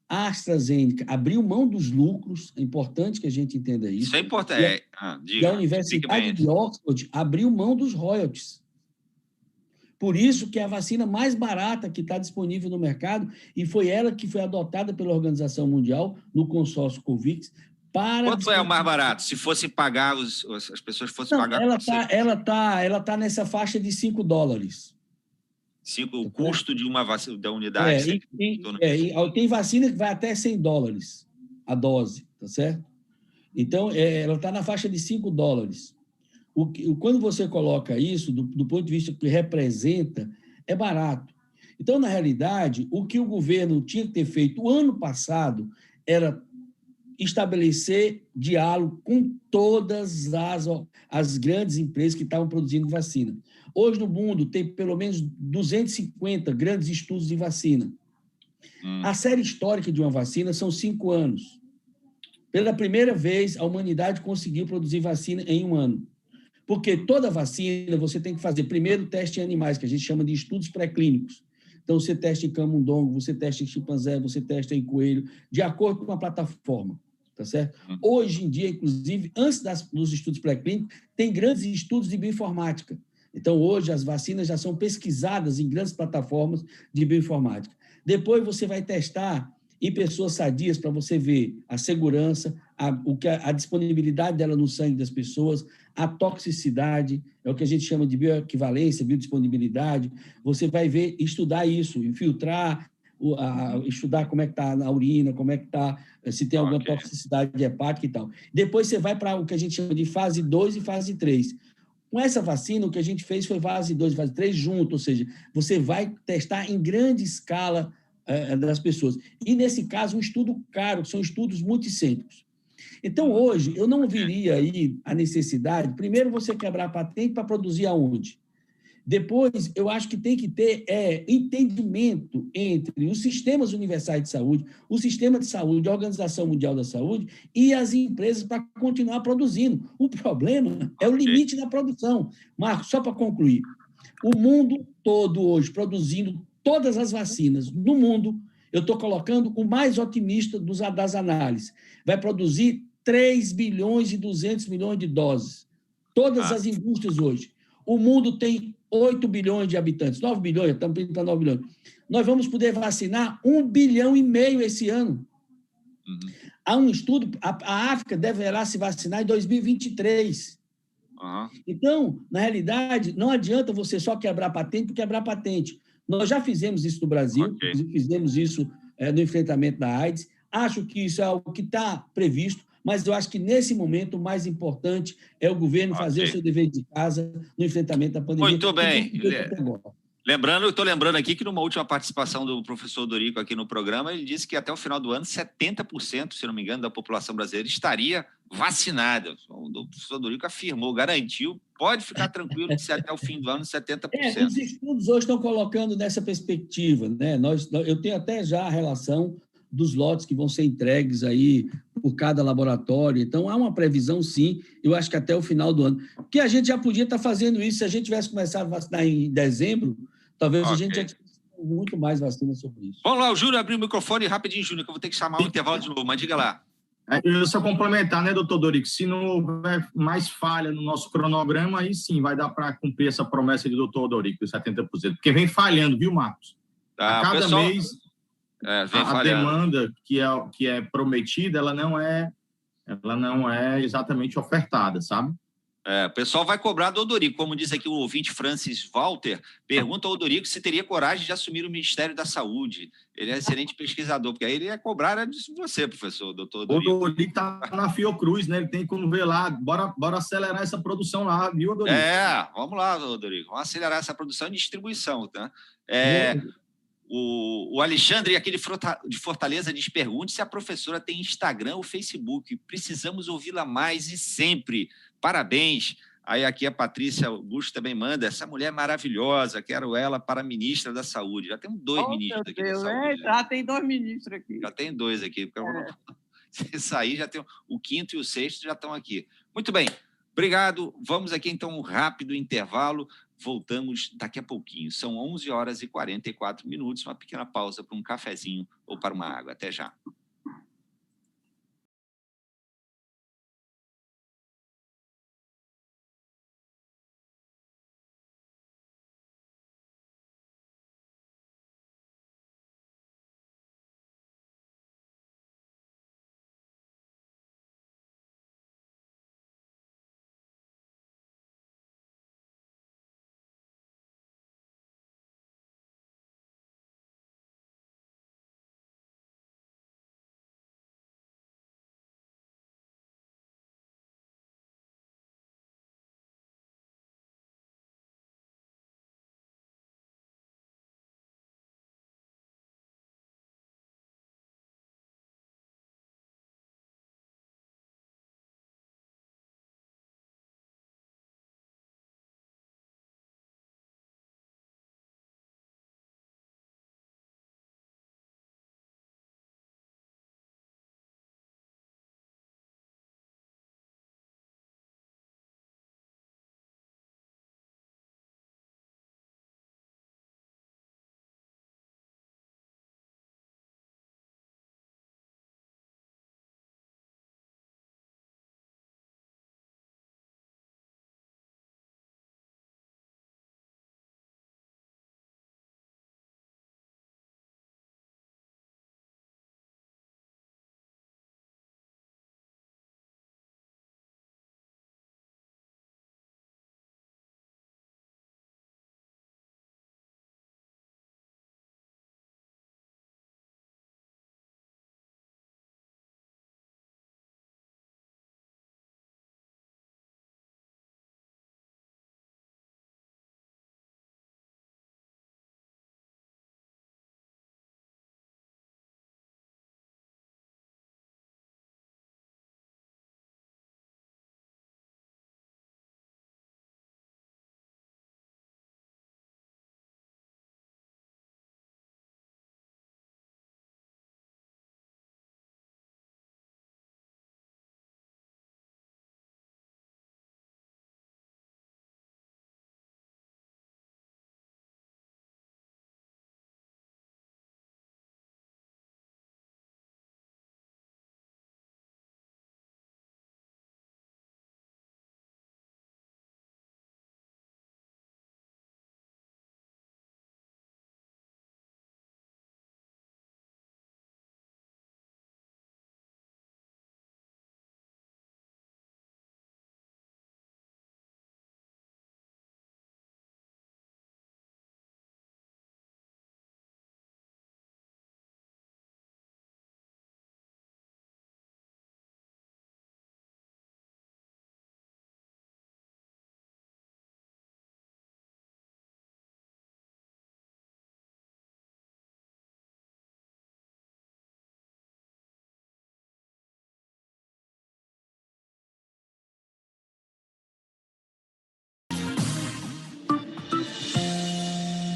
A AstraZeneca abriu mão dos lucros, é importante que a gente entenda isso. Isso é importante. E a Universidade de Oxford abriu mão dos royalties. Por isso que é a vacina mais barata que está disponível no mercado, e foi ela que foi adotada pela Organização Mundial, no consórcio COVAX, para... Quanto é o mais barato? Se fosse pagar, as pessoas fossem pagar... Ela tá nessa faixa de $5. O custo de uma vacina, da unidade. Tem vacina que vai até $100 a dose, tá certo? Então, ela está na faixa de $5. Quando você coloca isso, do ponto de vista que representa, é barato. Então, na realidade, o que o governo tinha que ter feito o ano passado era estabelecer diálogo com todas as grandes empresas que estavam produzindo vacina. Hoje, no mundo, tem pelo menos 250 grandes estudos de vacina. A série histórica de uma vacina são 5 anos. Pela primeira vez, a humanidade conseguiu produzir vacina em 1 ano. Porque toda vacina você tem que fazer primeiro teste em animais, que a gente chama de estudos pré-clínicos. Então, você testa em camundongo, você testa em chimpanzé, você testa em coelho, de acordo com a plataforma. Tá certo? Hoje em dia, inclusive, antes dos estudos pré-clínicos, tem grandes estudos de bioinformática. Então, hoje, as vacinas já são pesquisadas em grandes plataformas de bioinformática. Depois, você vai testar em pessoas sadias para você ver a segurança, a disponibilidade dela no sangue das pessoas, a toxicidade, é o que a gente chama de bioequivalência, biodisponibilidade. Você vai ver, estudar isso, infiltrar, estudar como é que está na urina, como é que está, se tem alguma toxicidade hepática e tal. Depois você vai para o que a gente chama de fase 2 e fase 3. Com essa vacina, o que a gente fez foi fase 2 e fase 3 junto, ou seja, você vai testar em grande escala das pessoas. E, nesse caso, um estudo caro, são estudos multicêntricos. Então, hoje, eu não viria aí a necessidade, primeiro, você quebrar a patente para produzir aonde? Depois, eu acho que tem que ter entendimento entre os sistemas universais de saúde, o sistema de saúde, a Organização Mundial da Saúde e as empresas para continuar produzindo. O problema é o limite da produção. Marcos, só para concluir, o mundo todo hoje produzindo todas as vacinas no mundo, eu estou colocando o mais otimista das análises, vai produzir 3 bilhões e 200 milhões de doses. Todas as indústrias hoje. O mundo tem 8 bilhões de habitantes, 9 bilhões, estamos indo para 9 bilhões. Nós vamos poder vacinar 1,5 bilhão esse ano. Há um estudo, a África deverá se vacinar em 2023. Então, na realidade, não adianta você só quebrar patente por quebrar patente. Nós já fizemos isso no Brasil, fizemos isso no enfrentamento da AIDS. Acho que isso é algo que está previsto, mas eu acho que, nesse momento, o mais importante é o governo fazer o seu dever de casa no enfrentamento da pandemia. Muito bem. Estou lembrando aqui que, numa última participação do professor Dorico aqui no programa, ele disse que até o final do ano, 70%, se não me engano, da população brasileira estaria vacinada. O professor Dorico afirmou, garantiu, pode ficar tranquilo que até o fim do ano, 70%. Os estudos hoje estão colocando nessa perspectiva, né? Eu tenho até já a relação dos lotes que vão ser entregues aí por cada laboratório. Então, há uma previsão, sim, eu acho que até o final do ano. Porque a gente já podia estar fazendo isso, se a gente tivesse começado a vacinar em dezembro, talvez a gente já tivesse muito mais vacina sobre isso. Vamos lá, o Júnior abriu o microfone rapidinho, Júnior, que eu vou ter que chamar o intervalo de novo, mas diga lá. Eu só complementar, né, doutor Dorico? Se não houver mais falha no nosso cronograma, aí sim vai dar para cumprir essa promessa do doutor Dorico, de 70%. Porque vem falhando, viu, Marcos? A cada mês, a demanda que é prometida, ela não é exatamente ofertada, sabe? O pessoal vai cobrar do Odorico. Como diz aqui o ouvinte Francis Walter, pergunta ao Odorico se teria coragem de assumir o Ministério da Saúde. Ele é excelente pesquisador, porque aí ele ia cobrar de você, professor, doutor Odorico. O Odorico está na Fiocruz, né? Ele tem como ver lá. Bora acelerar essa produção lá, viu, Odorico? Vamos lá, Odorico. Vamos acelerar essa produção e distribuição, tá? O Alexandre, aqui de Fortaleza, diz: pergunte se a professora tem Instagram ou Facebook. Precisamos ouvi-la mais e sempre. Parabéns. Aí aqui a Patrícia Augusto também manda: essa mulher é maravilhosa, quero ela para ministra da Saúde. Já temos 2 ministros aqui da Saúde. Já tem 2 ministros aqui. Já tem 2 aqui. Se sair, já tem o 5º e o 6º já estão aqui. Muito bem. Obrigado. Vamos aqui, então, um rápido intervalo. voltamos daqui a pouquinho. São 11h44, uma pequena pausa para um cafezinho ou para uma água. Até já.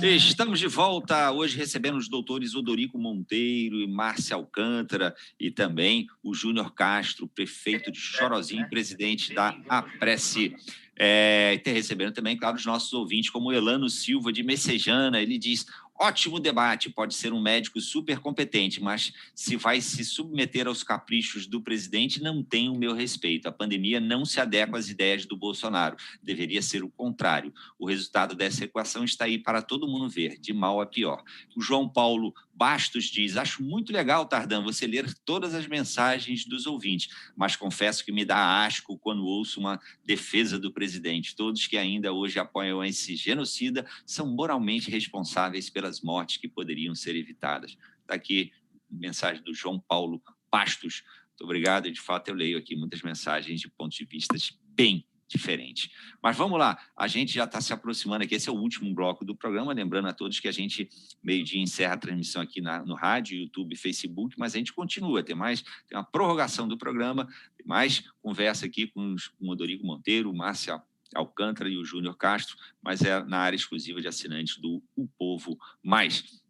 Estamos de volta, hoje recebendo os doutores Odorico Monteiro e Márcia Alcântara e também o Júnior Castro, prefeito de Chorozinho e presidente da Apresse. Recebendo também, claro, os nossos ouvintes, como o Elano Silva, de Messejana. Ele diz: ótimo debate, pode ser um médico super competente, mas se vai se submeter aos caprichos do presidente, não tem o meu respeito. A pandemia não se adequa às ideias do Bolsonaro. Deveria ser o contrário. O resultado dessa equação está aí para todo mundo ver, de mal a pior. O João Paulo Bastos diz: acho muito legal, Tardan, você ler todas as mensagens dos ouvintes, mas confesso que me dá asco quando ouço uma defesa do presidente. Todos que ainda hoje apoiam esse genocida são moralmente responsáveis pelas mortes que poderiam ser evitadas. Está aqui a mensagem do João Paulo Bastos. Muito obrigado. De fato, eu leio aqui muitas mensagens de pontos de vista bem diferentes. Mas vamos lá, a gente já está se aproximando aqui. Esse é o último bloco do programa. Lembrando a todos que a gente, meio-dia, encerra a transmissão aqui no rádio, YouTube, Facebook, mas a gente continua. Tem uma prorrogação do programa, tem mais conversa aqui com o Odorico Monteiro, o Márcia Alcântara e o Júnior Castro, mas é na área exclusiva de assinantes do O Povo Mais.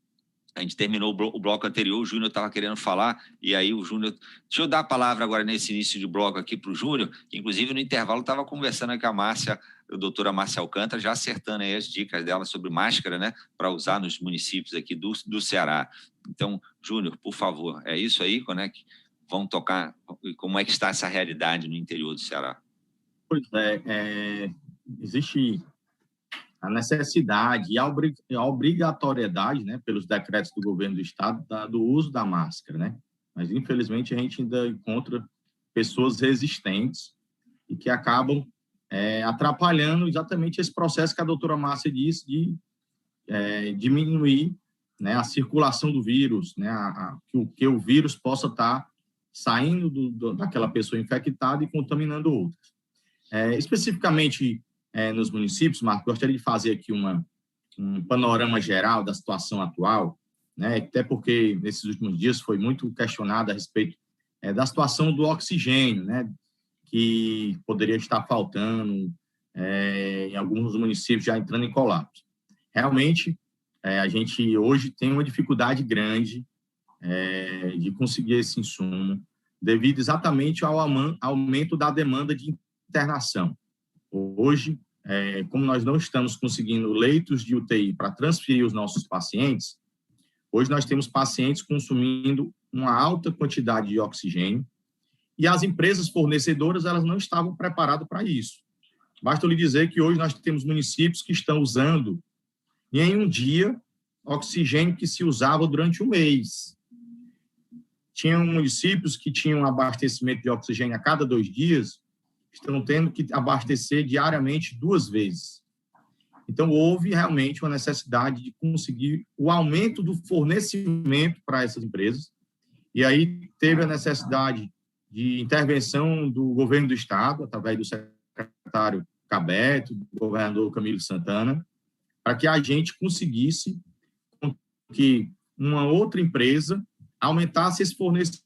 A gente terminou o bloco anterior, o Júnior estava querendo falar, e aí o Júnior... Deixa eu dar a palavra agora nesse início de bloco aqui para o Júnior, que inclusive no intervalo estava conversando com a Márcia a doutora Márcia Alcântara, já acertando aí as dicas dela sobre máscara, né, para usar nos municípios aqui do Ceará. Então, Júnior, por favor, é isso aí? Quando é que vão tocar? Como é que está essa realidade no interior do Ceará? Pois existe a necessidade e a obrigatoriedade, né, pelos decretos do governo do estado, do uso da máscara, né? Mas, infelizmente, a gente ainda encontra pessoas resistentes e que acabam atrapalhando exatamente esse processo que a doutora Márcia disse de diminuir, né, a circulação do vírus, né, que o vírus possa estar saindo daquela pessoa infectada e contaminando outras. Especificamente nos municípios, Marco, gostaria de fazer aqui um panorama geral da situação atual, né, até porque nesses últimos dias foi muito questionado a respeito da situação do oxigênio, né, que poderia estar faltando em alguns municípios, já entrando em colapso. Realmente, a gente hoje tem uma dificuldade grande de conseguir esse insumo, devido exatamente ao aumento da demanda de internação. Hoje, como nós não estamos conseguindo leitos de UTI para transferir os nossos pacientes, hoje nós temos pacientes consumindo uma alta quantidade de oxigênio e as empresas fornecedoras elas não estavam preparadas para isso. Basta lhe dizer que hoje nós temos municípios que estão usando, em um dia, oxigênio que se usava durante um mês. Tinham municípios que tinham abastecimento de oxigênio a cada 2 dias, estão tendo que abastecer diariamente 2 vezes. Então, houve realmente uma necessidade de conseguir o aumento do fornecimento para essas empresas, e aí teve a necessidade de intervenção do governo do estado, através do secretário Cabeto, do governador Camilo Santana, para que a gente conseguisse que uma outra empresa aumentasse esse fornecimento,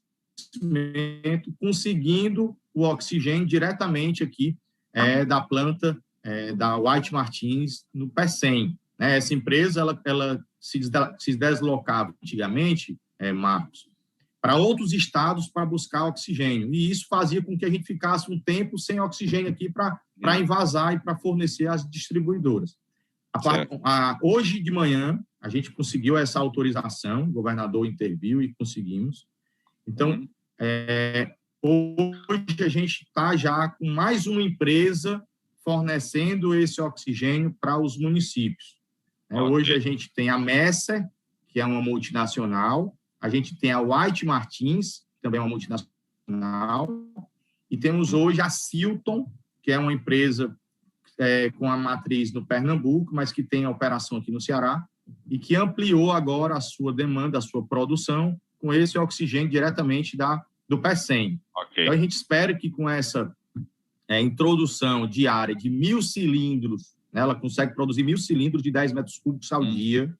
conseguindo o oxigênio diretamente aqui da planta da White Martins, no PECEM. Essa empresa ela se deslocava antigamente, Marcos, para outros estados para buscar oxigênio, e isso fazia com que a gente ficasse um tempo sem oxigênio aqui para envasar e para fornecer às distribuidoras. Hoje de manhã, a gente conseguiu essa autorização, o governador interviu e conseguimos. Então, hoje a gente está já com mais uma empresa fornecendo esse oxigênio para os municípios. Hoje a gente tem a Messer, que é uma multinacional, a gente tem a White Martins, que também é uma multinacional, e temos hoje a Silton, que é uma empresa com a matriz no Pernambuco, mas que tem a operação aqui no Ceará, e que ampliou agora a sua demanda, a sua produção, com esse oxigênio diretamente do PECEM. Okay. Então, a gente espera que com essa introdução diária de 1.000 cilindros, né, ela consegue produzir 1.000 cilindros de 10 metros cúbicos ao dia,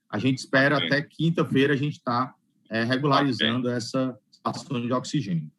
a gente espera até quinta-feira a gente está regularizando essa situação de oxigênio.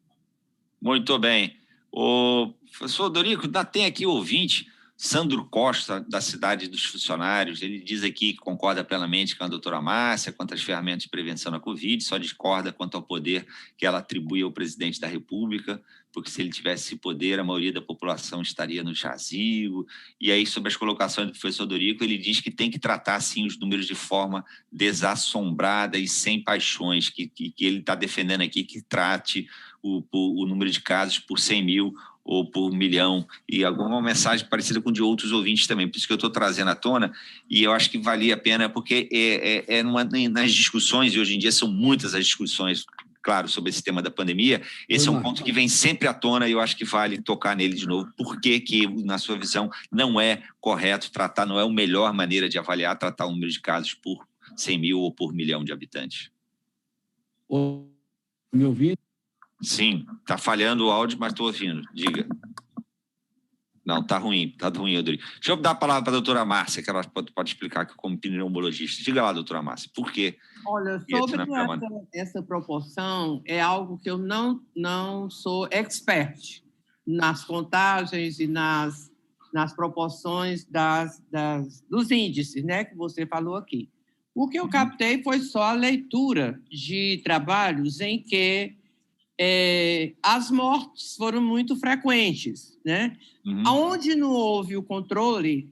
Muito bem. O professor Dorico, ainda tem aqui o ouvinte, Sandro Costa, da Cidade dos Funcionários. Ele diz aqui que concorda plenamente com a doutora Márcia quanto às ferramentas de prevenção da Covid, só discorda quanto ao poder que ela atribui ao presidente da República, porque se ele tivesse esse poder, a maioria da população estaria no jazigo. E aí, sobre as colocações do professor Dorico, ele diz que tem que tratar, sim, os números de forma desassombrada e sem paixões, que ele está defendendo aqui que trate o número de casos por 100 mil ou por 1 milhão, e alguma mensagem parecida com de outros ouvintes também, por isso que eu estou trazendo à tona, e eu acho que valia a pena, porque nas discussões, e hoje em dia são muitas as discussões, claro, sobre esse tema da pandemia, esse é um ponto que vem sempre à tona, e eu acho que vale tocar nele de novo, porque que, na sua visão, não é correto tratar, não é a melhor maneira de avaliar, tratar o número de casos por 100 mil ou por 1 milhão de habitantes. Me ouvindo? Sim, está falhando o áudio, mas estou ouvindo. Diga. Não, está ruim, Rodrigo. Deixa eu dar a palavra para a doutora Márcia, que ela pode explicar aqui como pneumologista. Diga lá, doutora Márcia, por quê? Olha, sobre essa proporção, é algo que eu não sou expert nas contagens e nas proporções dos índices, né, que você falou aqui. O que eu captei foi só a leitura de trabalhos em que as mortes foram muito frequentes, né? Onde não houve o controle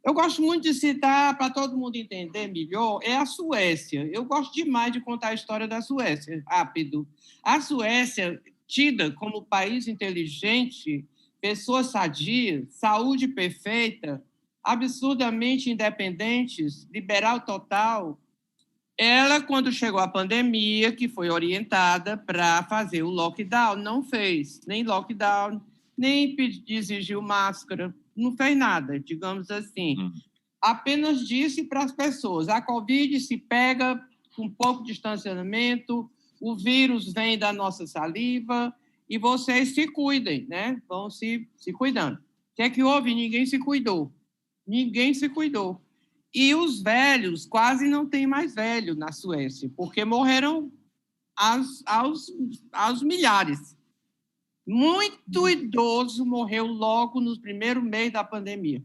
Eu gosto muito de citar, para todo mundo entender melhor, é a Suécia. Eu gosto demais de contar a história da Suécia, rápido. A Suécia, tida como país inteligente, pessoas sadias, saúde perfeita, absurdamente independentes, liberal total. Ela, quando chegou a pandemia, que foi orientada para fazer o lockdown, não fez nem lockdown, nem exigiu máscara, não fez nada, digamos assim. Apenas disse para as pessoas, a Covid se pega com pouco distanciamento, o vírus vem da nossa saliva e vocês se cuidem, né? Vão se cuidando. O que é que houve? Ninguém se cuidou. Ninguém se cuidou. E os velhos, quase não tem mais velho na Suécia, porque morreram aos milhares. Muito idoso morreu logo no primeiro mês da pandemia.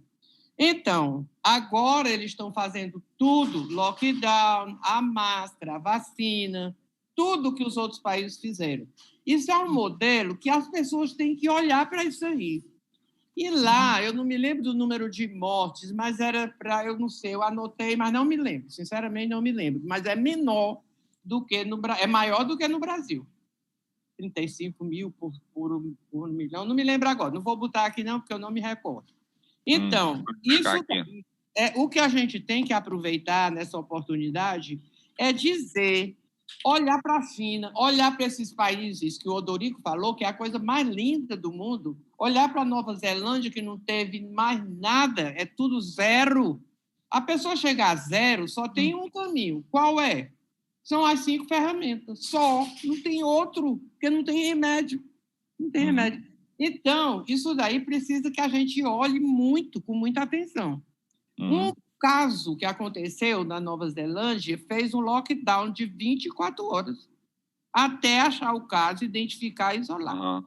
Então, agora eles estão fazendo tudo, lockdown, a máscara, a vacina, tudo que os outros países fizeram. Isso é um modelo que as pessoas têm que olhar para isso aí. E lá, eu não me lembro do número de mortes, mas era para, eu não sei, eu anotei, mas não me lembro, sinceramente não me lembro, mas é menor do que é maior do que no Brasil. 35 mil por milhão, não me lembro agora, não vou botar aqui não, porque eu não me recordo. Então, o que a gente tem que aproveitar nessa oportunidade é dizer, olhar para a China, olhar para esses países que o Odorico falou, que é a coisa mais linda do mundo, olhar para a Nova Zelândia, que não teve mais nada, é tudo zero. A pessoa chegar a zero só tem um caminho. Qual é? São as 5 ferramentas. Só. Não tem outro, porque não tem remédio. Não tem remédio. Então, isso daí precisa que a gente olhe muito, com muita atenção. Um caso que aconteceu na Nova Zelândia fez um lockdown de 24 horas até achar o caso, identificar e isolar.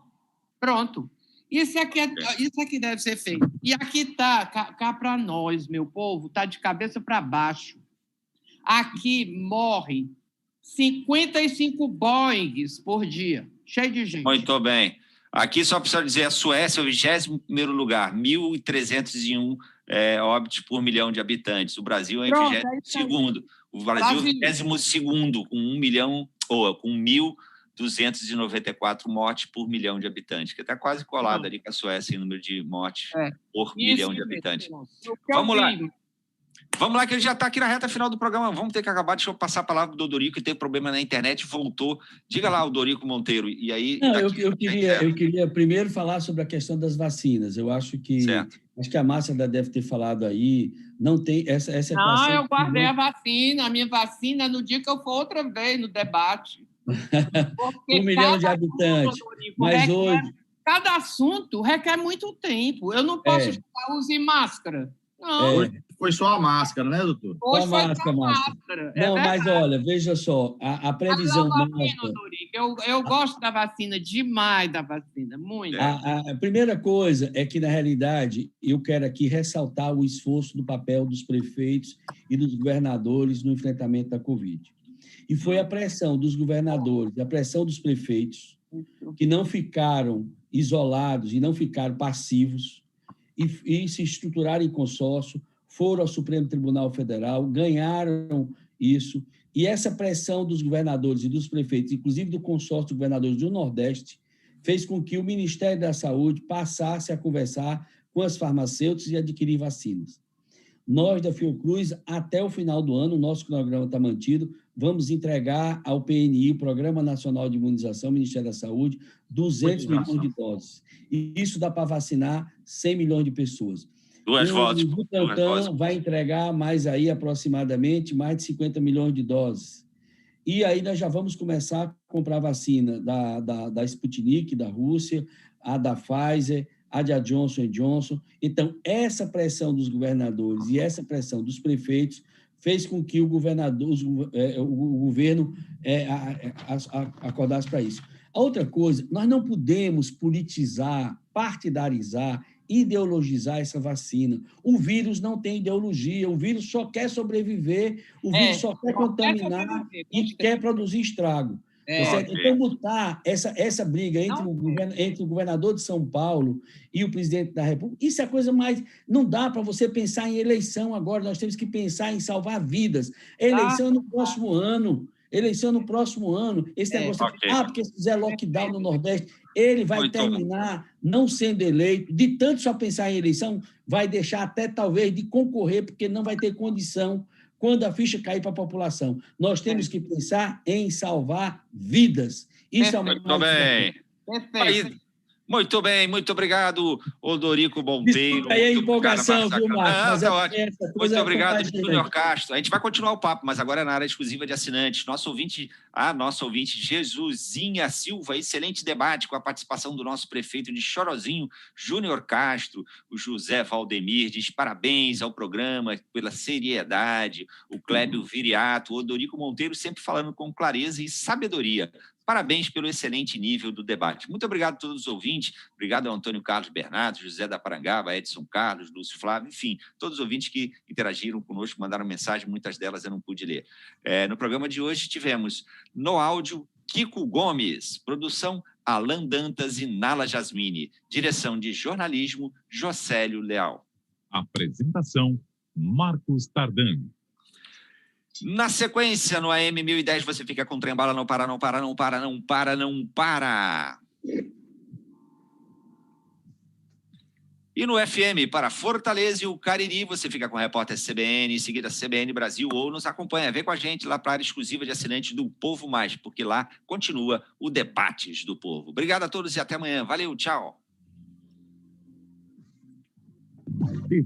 Pronto. Isso é que deve ser feito. E aqui está, cá para nós, meu povo, está de cabeça para baixo. Aqui morre 55 Boeings por dia, cheio de gente. Muito bem. Aqui, só precisa dizer, a Suécia é o 21º lugar, 1.301 óbitos por milhão de habitantes. O Brasil é o 22º. O Brasil é o 22º, com 1.294 mortes por milhão de habitantes, que está quase colado ali com a Suécia em número de mortes por milhão de habitantes. Vamos lá, que ele já está aqui na reta final do programa. Vamos ter que acabar. Deixa eu passar a palavra do Odorico, que teve problema na internet, voltou. Diga lá, Odorico Monteiro. E aí, não, eu queria primeiro falar sobre a questão das vacinas. Eu acho que a Márcia deve ter falado aí. Não tem essa equação. Não, eu guardei a vacina, a minha vacina, no dia que eu for outra vez no debate. 1 milhão de habitantes. Mas hoje... Cada assunto requer muito tempo. Eu não posso usar máscara. Não. Foi só a máscara, né, doutor? Só a máscara. Não, mas olha, veja só, a previsão nossa... Eu gosto da vacina, demais da vacina, muito. A primeira coisa é que, na realidade, eu quero aqui ressaltar o esforço do papel dos prefeitos e dos governadores no enfrentamento da Covid. E foi a pressão dos governadores, a pressão dos prefeitos, que não ficaram isolados e não ficaram passivos e se estruturaram em consórcio, foram ao Supremo Tribunal Federal, ganharam isso, e essa pressão dos governadores e dos prefeitos, inclusive do consórcio de governadores do Nordeste, fez com que o Ministério da Saúde passasse a conversar com as farmacêuticas e adquirir vacinas. Nós, da Fiocruz, até o final do ano, o nosso cronograma está mantido, vamos entregar ao PNI, o Programa Nacional de Imunização, Ministério da Saúde, 200 milhões de doses. E isso dá para vacinar 100 milhões de pessoas. O Butantan vai entregar mais aí, aproximadamente, mais de 50 milhões de doses. E aí nós já vamos começar a comprar vacina da Sputnik, da Rússia, a da Pfizer, a da Johnson & Johnson. Então, essa pressão dos governadores e essa pressão dos prefeitos fez com que o governo acordasse para isso. A outra coisa, nós não podemos politizar, partidarizar, ideologizar essa vacina. O vírus não tem ideologia, o vírus só quer sobreviver, o vírus só quer contaminar e quer produzir estrago. Certo? Ok. Então, botar essa briga entre o governador de São Paulo e o presidente da República, isso é a coisa mais... Não dá para você pensar em eleição agora, nós temos que pensar em salvar vidas. Eleição no próximo ano. Eleição no próximo ano. Esse negócio ok. porque se fizer lockdown no Nordeste, ele vai Muito terminar não sendo eleito. De tanto só pensar em eleição, vai deixar até talvez de concorrer, porque não vai ter condição quando a ficha cair para a população. Nós temos que pensar em salvar vidas. Isso é o mais Muito bem. Perfeito. Aí, muito bem, muito obrigado, Odorico Monteiro. Desculpa aí a Muito empolgação, obrigado, viu, Marcos? Não, Mas tá é ótimo. essa coisa Muito obrigado, contagiante. Júnior Castro. A gente vai continuar o papo, mas agora é na área exclusiva de assinantes. Nossa ouvinte Jesusinha Silva, excelente debate com a participação do nosso prefeito de Chorozinho, Júnior Castro. O José Valdemir diz parabéns ao programa pela seriedade. O Clébio Viriato, o Odorico Monteiro sempre falando com clareza e sabedoria. Parabéns pelo excelente nível do debate. Muito obrigado a todos os ouvintes. Obrigado ao Antônio Carlos Bernardo, José da Parangaba, Edson Carlos, Lúcio Flávio, enfim, todos os ouvintes que interagiram conosco, mandaram mensagem, muitas delas eu não pude ler. No programa de hoje tivemos no áudio Kiko Gomes, produção Alan Dantas e Nala Jasmine, direção de jornalismo Jocélio Leal. Apresentação, Marcos Tardan. Na sequência, no AM 1010, você fica com Trem Bala, não para, não para, não para, não para, não para. E no FM, para Fortaleza e o Cariri, você fica com a repórter CBN, em seguida CBN Brasil, ou nos acompanha. Vem com a gente lá para a área exclusiva de assinantes do Povo Mais, porque lá continua o Debates do Povo. Obrigado a todos e até amanhã. Valeu, tchau.